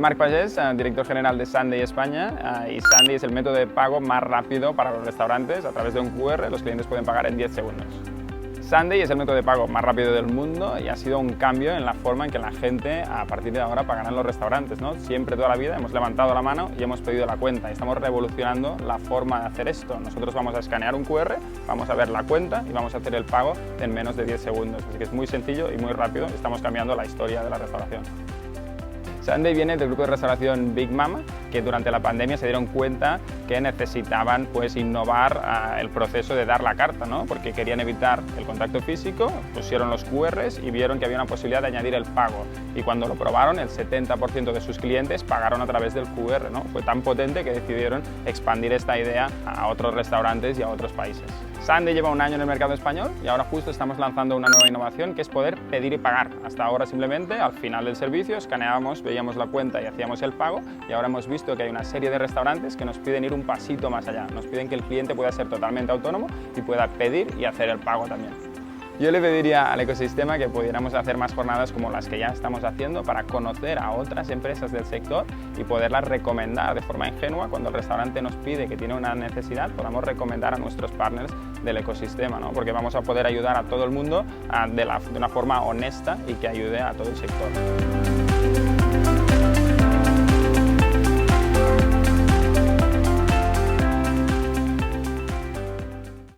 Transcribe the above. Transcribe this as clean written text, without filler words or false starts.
Marc Pagès, director general de Sunday España, y Sunday es el método de pago más rápido para los restaurantes. A través de un QR los clientes pueden pagar en 10 segundos. Sunday es el método de pago más rápido del mundo y ha sido un cambio en la forma en que la gente a partir de ahora pagará en los restaurantes, ¿no? Siempre toda la vida hemos levantado la mano y hemos pedido la cuenta y estamos revolucionando la forma de hacer esto. Nosotros vamos a escanear un QR, vamos a ver la cuenta y vamos a hacer el pago en menos de 10 segundos. Así que es muy sencillo y muy rápido. Estamos cambiando la historia de la restauración. Sunday viene del grupo de restauración Big Mama, que durante la pandemia se dieron cuenta que necesitaban innovar el proceso de dar la carta, ¿no? Porque querían evitar el contacto físico, pusieron los QRs y vieron que había una posibilidad de añadir el pago. Y cuando lo probaron, el 70% de sus clientes pagaron a través del QR, ¿no? Fue tan potente que decidieron expandir esta idea a otros restaurantes y a otros países. Sunday lleva un año en el mercado español y ahora justo estamos lanzando una nueva innovación que es poder pedir y pagar. Hasta ahora simplemente al final del servicio escaneábamos, veíamos la cuenta y hacíamos el pago, y ahora hemos visto que hay una serie de restaurantes que nos piden ir un pasito más allá. Nos piden que el cliente pueda ser totalmente autónomo y pueda pedir y hacer el pago también. Yo le pediría al ecosistema que pudiéramos hacer más jornadas como las que ya estamos haciendo para conocer a otras empresas del sector y poderlas recomendar de forma ingenua. Cuando el restaurante nos pide que tiene una necesidad, podamos recomendar a nuestros partners del ecosistema, ¿no? Porque vamos a poder ayudar a todo el mundo de una forma honesta y que ayude a todo el sector.